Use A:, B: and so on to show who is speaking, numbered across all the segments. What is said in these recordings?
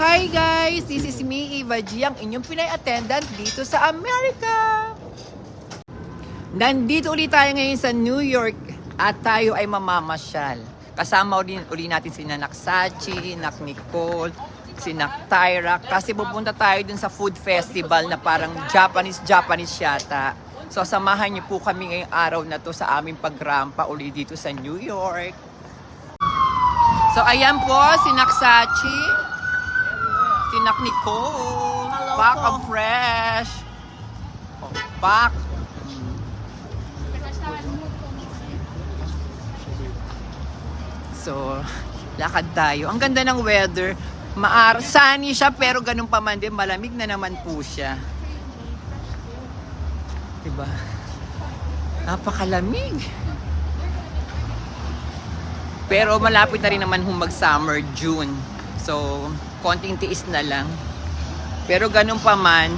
A: Hi guys! This is me, Eva G, ang inyong Pinay attendant dito sa Amerika. Nandito ulit tayo ngayon sa New York at tayo ay mamamasyal. Kasama uli natin si Nak Sachi, Nak Nicole, si Nak Tyra kasi pupunta tayo dun sa food festival na parang Japanese yata. So samahan niyo po kami ngayong araw na to sa aming pagrampa uli dito sa New York. So ayan po si Nak Sachi, si Nak Nicole,
B: Hello
A: pack
B: po.
A: of fresh. Oh, pack. So, lakad tayo. Ang ganda ng weather. Sunny siya pero ganun pa man din, malamig na naman po siya. Diba? Napakalamig. Pero malapit na rin naman mag-summer, June. So, konting tiis na lang. Pero ganun pa man,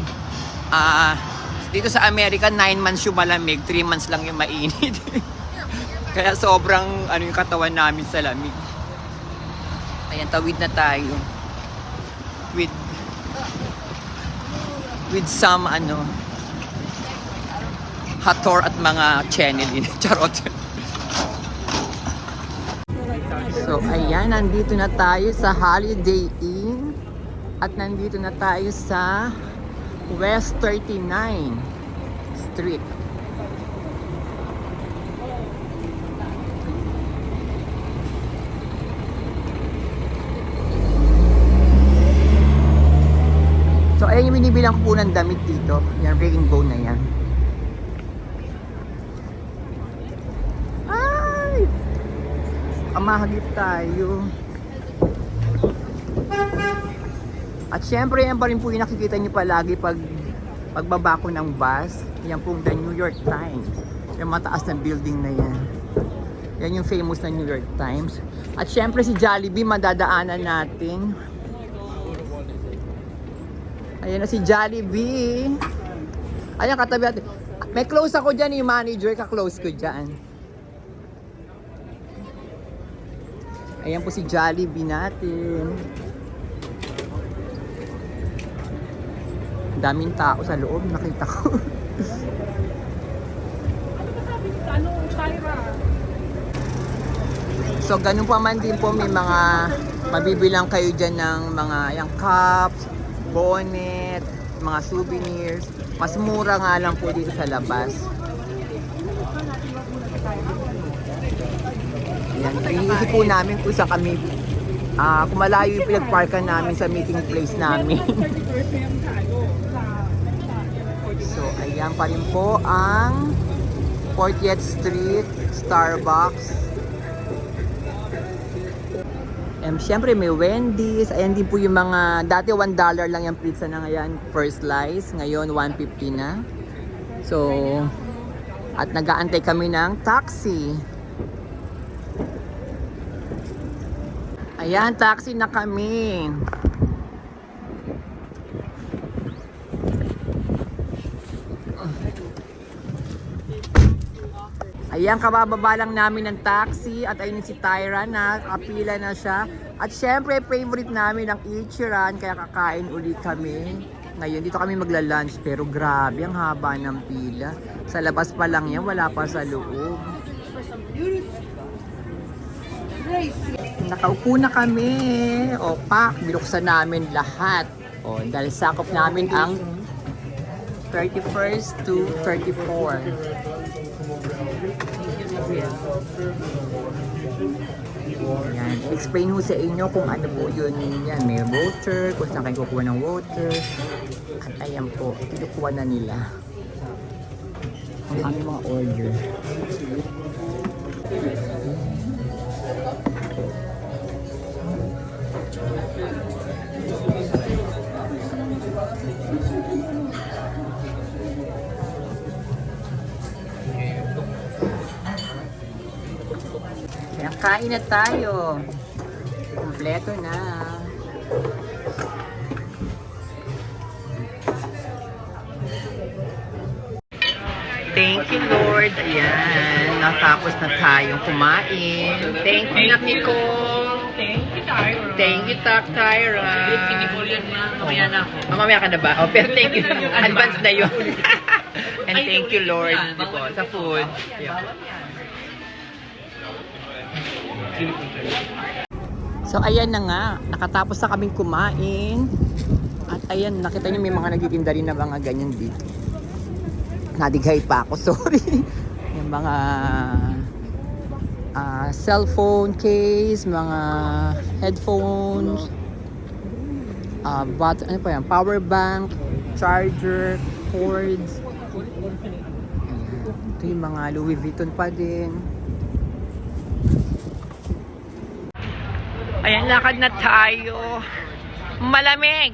A: dito sa Amerika, 9 months yung malamig, 3 months lang yung mainit. Kaya sobrang yung katawan namin sa lamig. Ayan, tawid na tayo. With some hator at mga channelin. Charot. So, ayan, nandito na tayo sa Holiday Inn at nandito na tayo sa West 39 Street. So, ayan yung binibilang ko po ng damit dito. Yan, rainbow na yan. Amahagip tayo. At syempre yan pa rin po yung nakikita nyo palagi pagbaba ko ng bus. Yan po the New York Times. Yung mataas na building na yan. Yan yung famous na New York Times. At syempre si Jollibee madadaanan natin. Ayan na si Jollibee. Ayan katabi natin. May close ako dyan yung manager. Ka-close ko dyan. Ayan po si Jollibee natin. Daming tao sa loob, nakita ko. So ganun pa man din po, may mga mabibilang kayo dyan ng mga yung cups, bonnet, mga souvenirs. Mas mura nga lang po dito sa labas. Yan, iniisip po namin kung saan kami, kung malayo yung pinagparkan namin sa meeting place namin. So, ayan pa rin po ang 40th Street, Starbucks. Siyempre may Wendy's. Ayan din po yung mga, dati $1 lang yung pizza na ngayon, first slice. Ngayon, $1.50 na. So, at nag-aantay kami ng taxi. Ayan, taxi na kami. Ayan, kabababa lang namin ng taxi at ayun si Tyra na kapila na siya. At syempre, favorite namin ang Ichiran kaya kakain ulit kami. Ngayon, dito kami magla-lunch pero grabe, ang haba ng pila. Sa labas pa lang yan, wala pa sa loob. Nakaupo na kami. O, pak, binuksan namin lahat. O, dahil sakop namin ang 31st to 34. Yan. Explain ho sa inyo kung ano po yun. Yan, may water, kung saan kayo kukuha ng water. At ayan po, kinukuha na nila ang aming mga order. Kaya kain na tayo. Kompleto na. Thank you, Lord. Ayan, natapos na tayong kumain. Thank you, Nicole.
B: Thank you, Tyra.
A: Thank you, Tyra.
B: Hindi ko yan na. Mamaya na ako.
A: Mamaya ka na ba? Oh, pero thank you. Advance na yun. And thank you, Lord, di po, sa food. Yeah. So, ayan na nga. Nakatapos na kaming kumain. At ayan, nakita niyo may mga nagtitinda rin na mga ganyan dito. Nadighay pa ako, sorry. Yung mga cellphone case, mga headphones, ano pa yan, power bank, charger, cords. Ito yung mga Louis Vuitton pa din. Ayan, lakad na tayo. Malamig!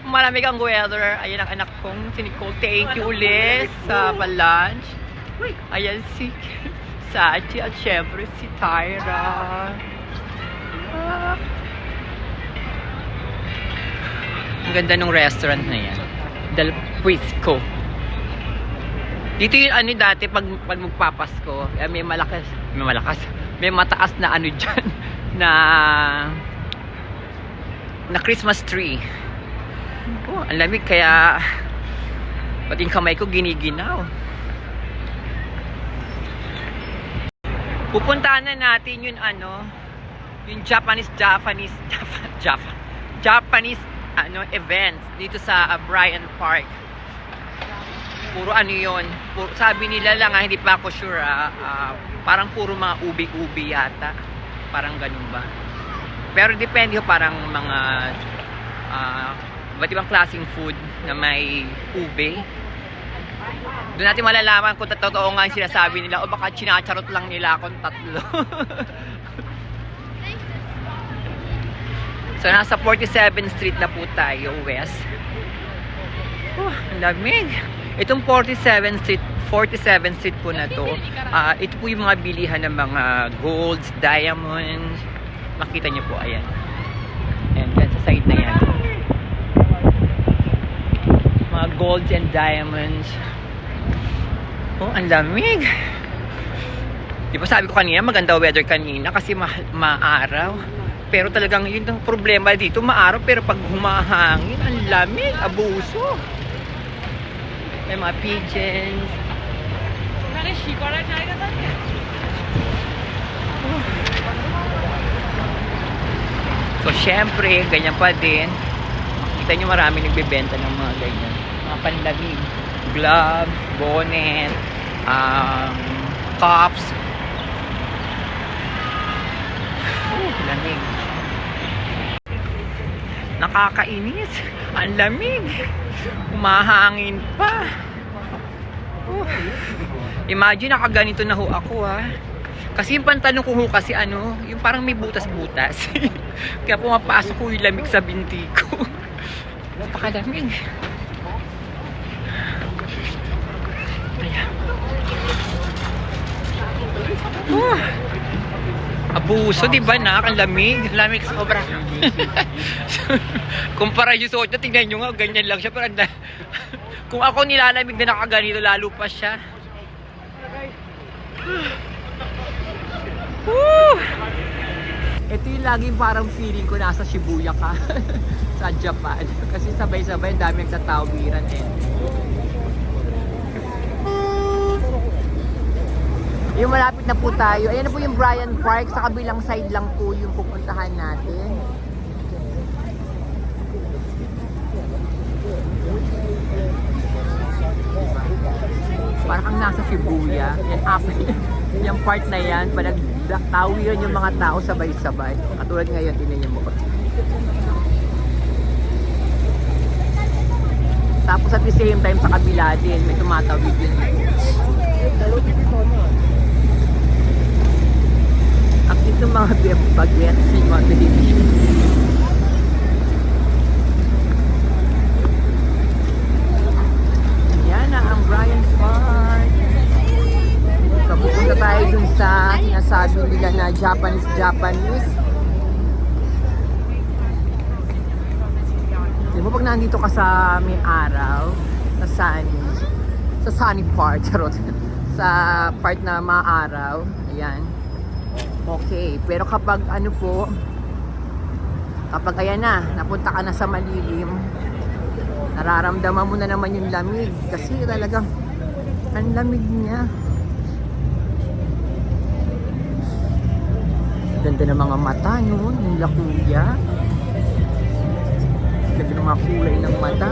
A: Malamig ang weather. Ayan ang anak kong si Nicole. Thank you ulit sa lunch. Ayan si Sachi at syempre si Tyra. Ang ganda ng restaurant na yan. Del Puisco. Dito yung ano dati pag magpapasko, may may mataas na ano dyan na Christmas tree. Oh, ang lamig kaya pati yung kamay ko giniginaw. Pupuntahan na natin yung yung Japanese events dito sa Bryant Park. Puro yun. Sabi nila lang hindi pa ako sure parang puro mga ubi-ubi yata. Parang ganun ba? Pero depende ho, parang mga iba't ibang klaseng food na may ube. Doon natin malalaman kung totoo nga yung sinasabi nila o baka chinacharot lang nila akong tatlo. So nasa 47th Street na po tayo, West. Ang lamig. Itong 47th Street po na to, ito po yung mga bilihan ng mga golds, diamonds. Makita nyo po, ayan. And yan, sa side na yan. Mga golds and diamonds. Oh, ang lamig. Di ba sabi ko kanina, maganda weather kanina kasi maaraw. Pero talagang yun ang problema dito, maaraw pero pag humahangin, ang lamig, abuso. May mga pigeons. So, syempre, ganyan pa din. Makita nyo marami nagbebenta ng mga ganyan. Mga panlamig. Gloves, bonnet, cups. Lamig. Nakakainis. Ang lamig. Umahangin pa. Imagine, nakaganito na ho ako Kasi yung pantalon ko ho kasi yung parang may butas-butas. Kaya pumapasok ko yung lamig sa binti ko. Napakalamig. Ayan. Abuso, di ba Ang lamig. Lamig sobra. Kumpara yung suot niya, tingnan nyo nga, ganyan lang siya. Pero kung ako nilalamig na nakaganito, lalo pa siya. Ito yung laging parang feeling ko nasa Shibuya ka sa Japan. Kasi sabay-sabay, dami nagtatawiran Yung malapit na po tayo. Ayan na po yung Bryant Park. Sa kabilang side lang po yung pupuntahan natin. Parang ang nasa Shibuya. Yan after yung part na yan, pag nagtawiran yung mga tao sabay-sabay. Katulad ngayon, tinayin mo ko. Tapos at the same time sa kabila din, may tumatawid din. At itong mga bagets, yung mga television. Yan na ang Bryant Park. So pupunta tayo dun sa sinasabi nila na Japanese. Di ba pag nandito ka sa may araw, sa sunny part, charot, sa part na maaraw, ayan, okay. Pero kapag Kapag ayan na, napunta ka na sa malilim, nararamdaman mo na naman yung lamig. Kasi talagang, ang lamig niya. Ganda ng mga mata, no? Yung lakuya. Ganda ng mga kulay ng mata.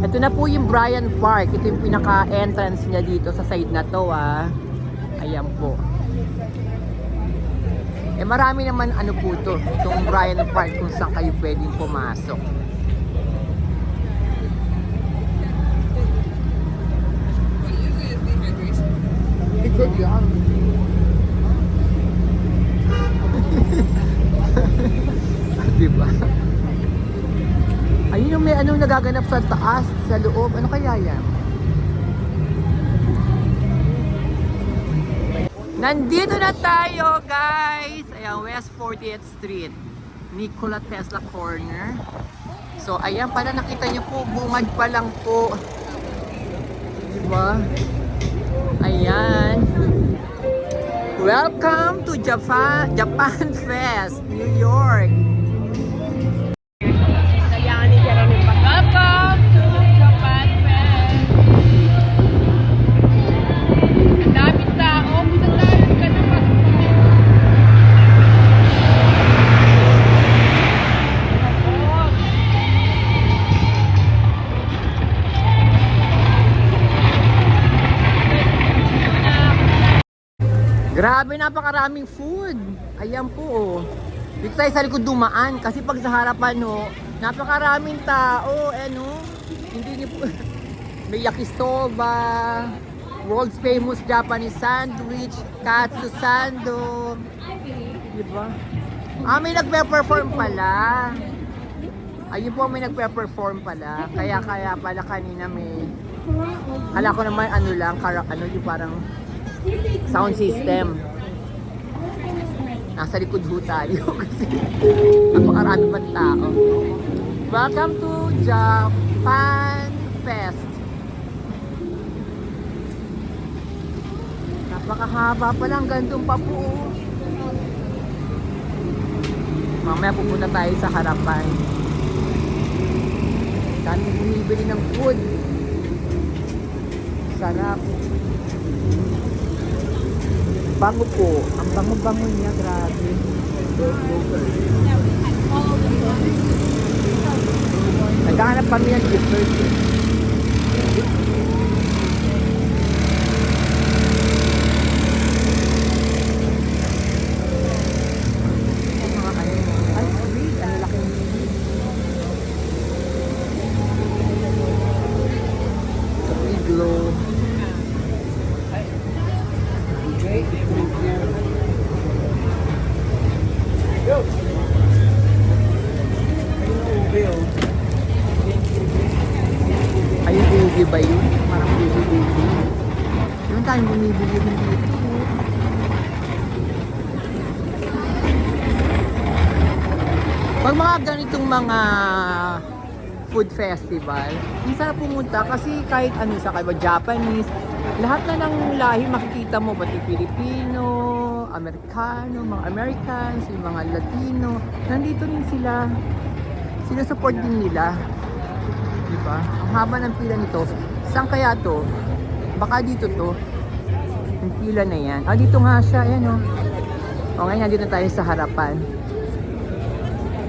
A: Ito na po yung Bryant Park. Ito yung pinaka-entrance niya dito sa side na to, ah. Ayan po. Eh marami naman ano po to, itong Bryant Park kung saan kayo pwedeng pumasok. Diba? Ayun yung may anong nagaganap sa taas, sa loob. Ano kaya yan? Nandito na tayo, guys! Ayan, West 40th Street. Nikola Tesla Corner. So, ayan, para nakita nyo po, bungad pa lang po. Diba? Ayan. Welcome to Japan Fest, New York. Welcome to Japan Fest. Ang daming tao. Punta tayo ka naman. Grabe, napakaraming food. Ayan po, oh. Dito tayo sa likod dumaan kasi pag sa harapan, no, napakaraming tao, no. Hindi niyo po may yakisoba, world's famous Japanese sandwich, katsu sando. Di ba? May nagpe-perform pala. Ayun po, may nagpe-perform pala. Kaya pala kanina may hala ko naman ano lang, yung parang sound system. Nasa likod ho tayo kasi napakarami man tao. Welcome to Japan Fest. Napakahaba pa lang, gandun pa po. Mamaya pupunta tayo sa harapan. Dami bumibili ng food. Sarap. Bango po. Ang bango-bango niya, grabe. Naghahanap kami ng dessert. Ay, sweet. Ang laking sweet glow. Ayun, ubi ba yun? Parang ubi. Yung tayong bumibili din dito. Pag mga ganitong mga food festival, minsan pumunta kasi kahit ano sa kaiba Japanese, lahat na ng lahi makikita mo, pati Pilipino, Amerikano, mga Americans, yung mga Latino, nandito rin sila. Sinusupport din nila. Diba? Ang haba ng pila nito. Saan kaya to? Baka dito to. Yung pila na yan. Dito nga siya. Ayan o. Ngayon nandito tayo sa harapan.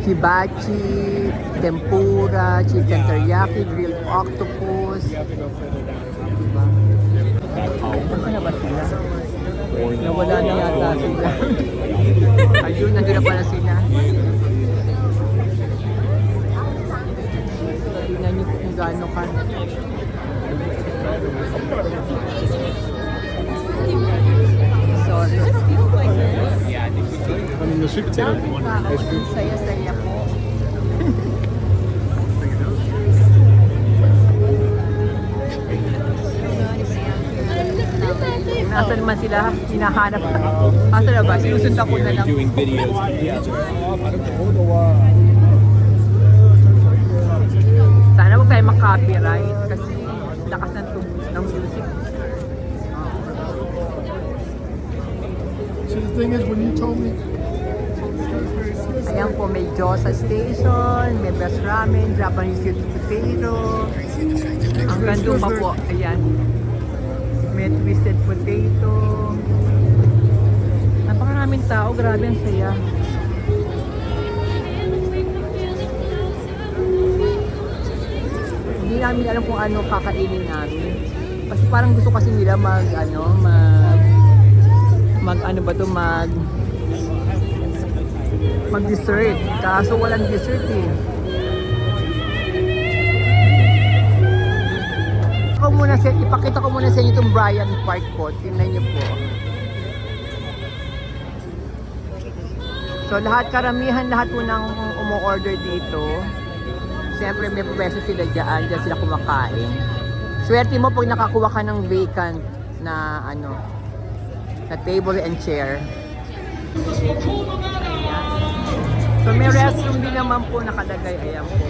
A: Hibachi, tempura, chicken teriyaki, grilled octopus. Diba? Ano na ba sila? Nawala na yata sila. Ayun, nandun na pala sila. Tingnan niyo kung gaano ka. Sorry.
C: I mean, the sweet potato one.
A: Saya-saya po. Nasaan naman sila? Hinahanap. Nasaan na ba? Sinusundan ko na lang.
C: Doing videos.
A: Sana huwag tayo makapiright kasi lakas ng music.
C: So the thing is, when you told me,
A: Ayan po, Rosa Station, may best ramen, Japanese sweet potato. Ang gandong pa po, ayan. May twisted potato. Napakaraming tao, grabe ang saya. Hindi namin alam kung ano kakainin namin. Kasi parang gusto kasi nila mag dessert. Kaso walang dessert eh. Ipakita ko muna sa inyo itong Bryant Park po. Tingnan niyo po. So karamihan lahat po ng umu-order dito. Siyempre may pwesto sila dyan sila kumakain. Swerte mo pag nakakuha ka ng vacant na na table and chair. Ayan. So may restroom din naman po nakalagay. Ayan po.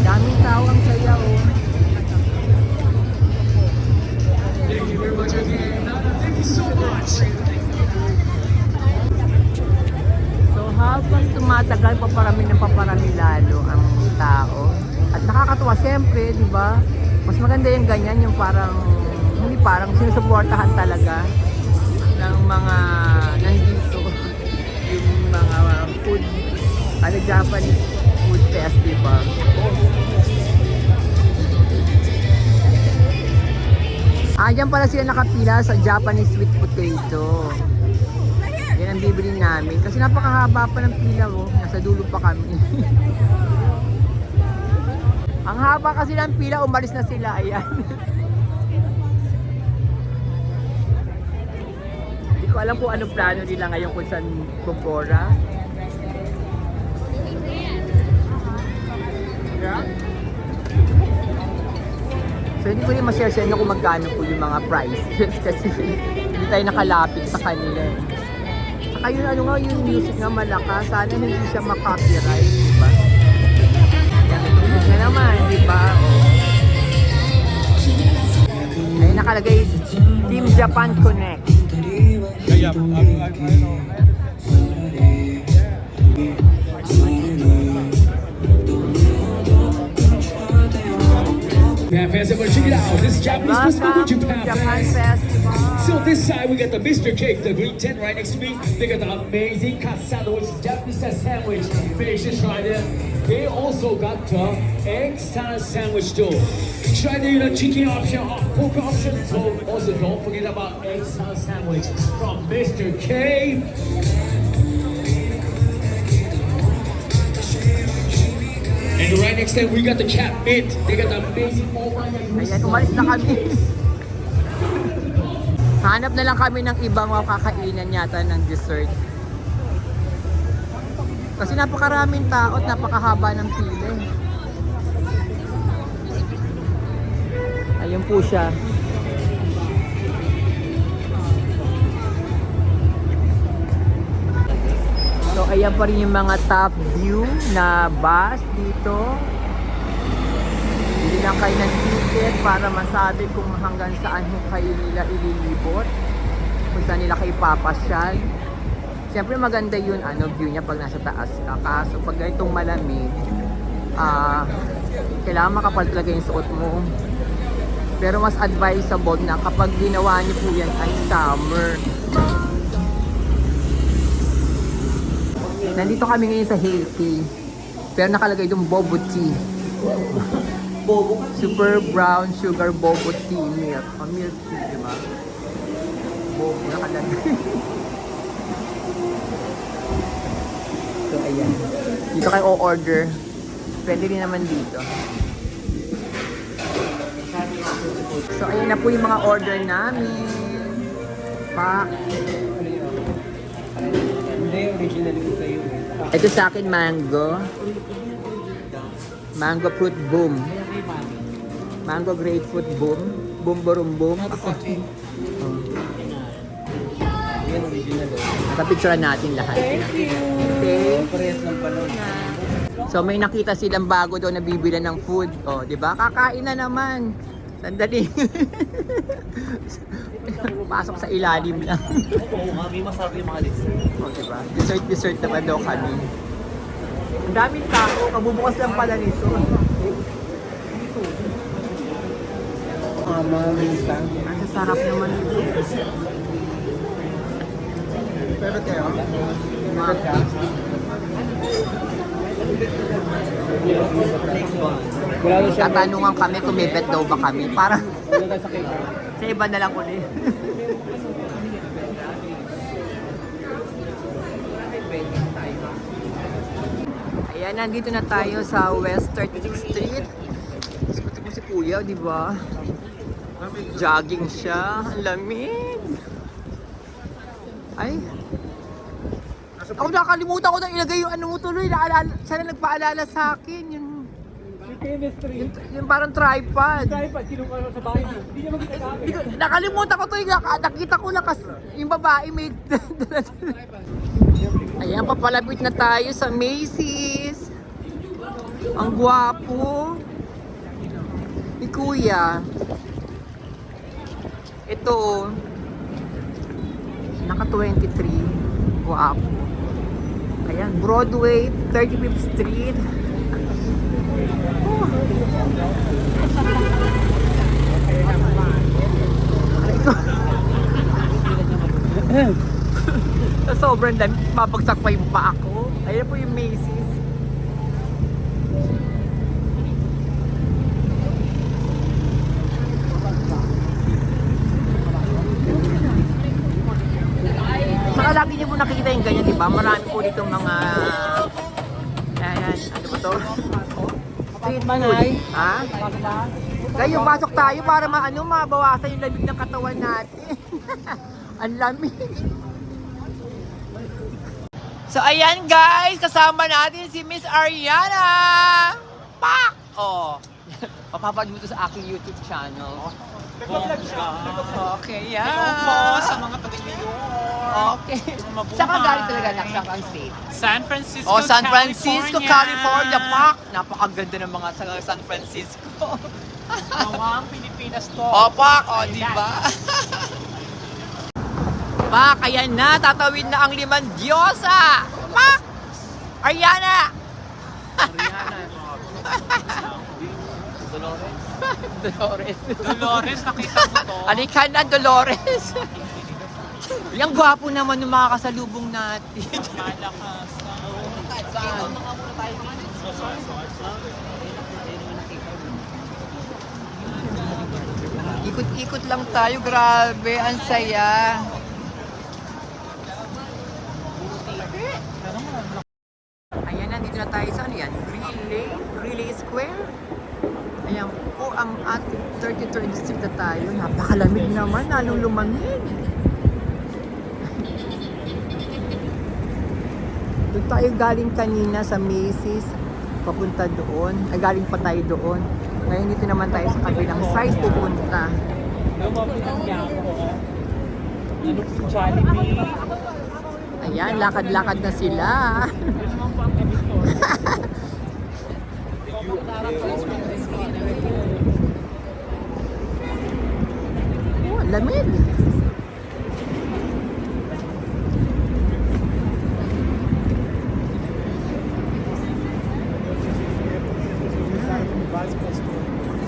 A: Daming tao, ang saya oh. So habang tumatagal, paparami lalo ang tao. At nakakatuwa siyempre, di ba? Mas maganda yung ganyan, yung hindi parang sinusuportahan talaga ng mga nandito, yung mga food, Japanese food festival. Diyan pala sila nakapila sa Japanese sweet potato. Yan ang bibili namin. Kasi napakahaba pa ng pila mo. Nasa dulo pa kami. Ang haba kasi ng pila, umalis na sila. Ayan. Hindi ko alam kung anong plano nila ngayon kung saan Kokora. Yeah. So hindi ko rin ma-share sa inyo kung magkano po yung mga prices kasi hindi tayo nakalapit sa kanila. Saka yung music na malakas, sana hindi siya ma-copyright, di ba? Yan, music na naman, di ba? Ayun nakalagay, Team Japan Connect.
C: Yeah, festival, check it out. This is Japanese festival, Japan
A: Festival.
C: So this side we got the Mr. Cake, the green tent right next to me. They got the amazing kasado, which is Japanese style sandwich. Finish this right there. They also got the egg style sandwich too. Try the chicken option, pork option. So also don't forget about egg style sandwich from Mr. K. And right next time we got the cat meat. They got the amazing mobile.
A: Ayan, umalis na kami. Hanap na lang kami ng ibang makakainan yata ng dessert. Kasi napakaraming tao at napakahaba ng pila. Ayun po siya. So ayan pa rin yung mga top view na bus dito. Hindi lang kayo ng ticket para masabi kung hanggang saan kayo nila ililibot. Kung saan nila kayo papasyal. Siyempre maganda yun, view niya pag nasa taas ka. Kaso pag ganitong malamig, kailangan makapal talaga yung suot mo. Pero mas advisable na kapag ginawa niyo po yan ay summer. Nandito kami ngayon sa Haiti. Pero nakalagay doon Bobo Tea. Super brown sugar Bobo Tea milk. Milk tea, di ba? Bobo nakalagay. So, ayan. Dito kayo o-order. Pwede rin naman dito. So, ayan na po yung mga order namin. Pack. Ito sa akin, mango. Mango fruit boom. Mango grapefruit boom. Boom boom boom. Nakapicturean natin lahat. Thank you. So may nakita silang bago daw na bibili ng food. Oh, 'di ba? Kakain na naman. Sandali. Pasok sa ilalim lang.
B: Oo, kami masarap yung mga dessert.
A: O, diba? Dessert naman daw kami. Ang daming tao, kabubukas lang pala nito. Ang sarap naman ito. Favorite kayo? Katanungan kami kung may bet daw ba kami. Parang sa iba na lang ulit. Ayan, nandito na tayo sa West 36th Street. Ito po si Kuya, di ba? Jogging siya. Ang lamig. Ay. Ako nakalimutan ko na ilagay yung ano mo tuloy. Sana nagpaalala sa akin. Yung parang tripod.
B: Kinuha ko sa bahay. Hindi niya magkakagamit.
A: Nakalimutan ko to yung nakita ko lang kasi yung babae may ayan, papalapit na tayo sa Macy's. Ang gwapo ni Kuya. Ito naka 23. Gwapo. Ayan, Broadway 35th Street. Sa sobrang dami, mabagsak pa yung paa ko. Ayan po yung Macy's. Saka lagi niyo po nakikita yung ganyan, di ba? Marami po ditong mga... Ayan, ano ba to? Street food. Ha? Kayo, pasok tayo para mabawasan yung lamig ng katawan natin. Ang lamig. So ayan guys, kasama natin si Miss Ariana. Pak! Oh. Papapanood mo to sa aking YouTube channel.
B: Nagpa-vlog siya.
A: Okay, yeah.
B: Sa mga taga-New
A: Okay. Saan ka galing talaga, Saan kang state?
B: San Francisco,
A: Oh, San Francisco, California. Pak! Napakaganda ng mga sa San Francisco.
B: Nawang Pilipinas to.
A: Oh, Pak! Oh, di ba? Pak, ayan na, tatawid na ang 5 diyosa! Pak! Ariana! Dolores.
B: Dolores, nakita mo to.
A: Halika na, Dolores! Yung gwapo naman ng mga kasalubong natin.
B: Malakas.
A: Ikot-ikot lang tayo, grabe, ang saya. Ayan, nandito na tayo sa ano yan? Relay Square. Ayan po ang ating 33rd district na tayo. Napakalamig naman, lalong lumamig. Doon tayo galing kanina sa Macy's, papunta doon. Ay, galing pa tayo doon. Ngayon dito naman tayo sa kabilang side pupunta.
B: Lumapit ang yapo. Ano si Jollibee?
A: Ayan, lakad-lakad na sila. Oh, lamig.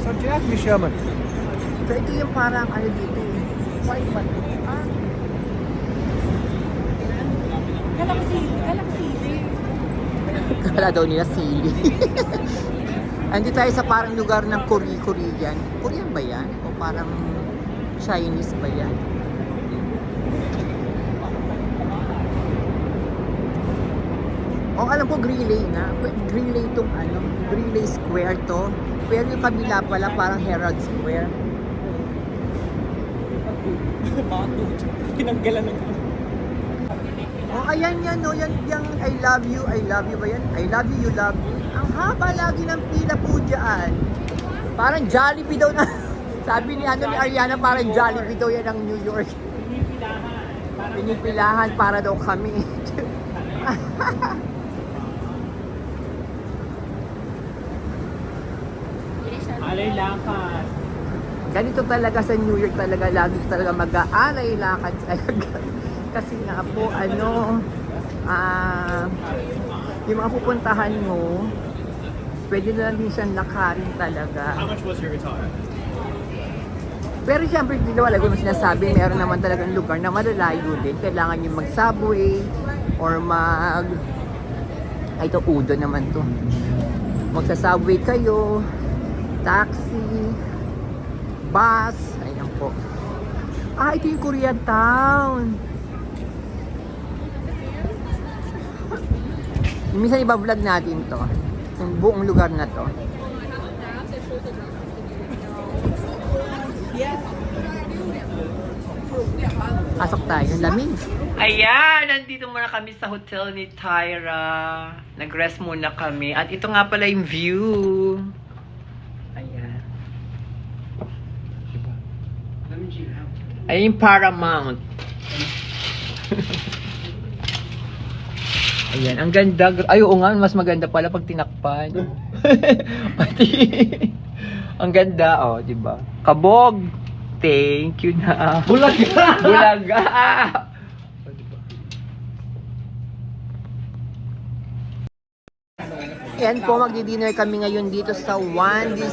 D: So Jack Sherman.
A: So ito yung parang ano dito. White man. Ah. Kala daw nila sili. Andito tayo sa parang lugar ng Korean. Korean ba yan? O parang Chinese ba yan? O alam ko Greenlay na. Greenlay itong ano. Greenlay Square to. Pero yung kabila pala parang Herald Square.
B: Tinanggalan ng
A: Oh, ayan yan, no? Yan, I love you ba yan? I love you, you love me. Ang haba lagi ng pila po dyan. Parang Jollibee daw na. Sabi ni Ariana, parang Jollibee daw yan ang New York. Pinipilahan para daw kami.
B: Alay lakad.
A: Ganito talaga sa New York talaga, lagi talaga mag-aalay lakad talaga. Kasi nga po, yung mga pupuntahan mo, pwede na lang din siyang lakarin talaga.
E: How much was your guitar?
A: Pero siyempre, hindi naman lagi mo sinasabi, meron naman talagang lugar na malalayo din. Kailangan yung mag-subway or ay, ito, Udo naman to. Magsa-subway kayo, taxi, bus, ayan po. Ito yung Koreatown. Minsan iba-vlog natin to. Yung buong lugar na to. Pasok tayo, lamig. Ayan, nandito muna kami sa hotel ni Tyra. Nag-rest muna kami. At ito nga pala yung view. Ayan. Ayan yung Paramount. Ayan, ang ganda. Ay, oo nga, mas maganda pala pag tinakpan. Pati, ang ganda, oh, di ba? Kabog. Thank you na. Bulaga! Bulaga! Oh, diba? Ayan po, magdi-dinner kami ngayon dito sa One Dish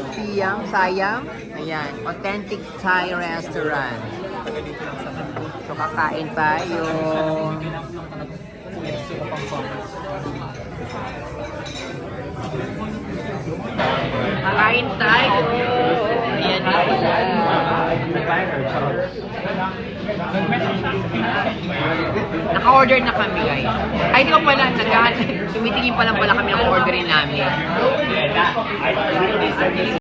A: Sayang. Ayan, authentic Thai restaurant. So, kakain tayo. Kakain tayo. Ayan na pala. Naka-order na kami, guys. Ay, di ba pala, tumitingin pa lang pala kami ng orderin namin.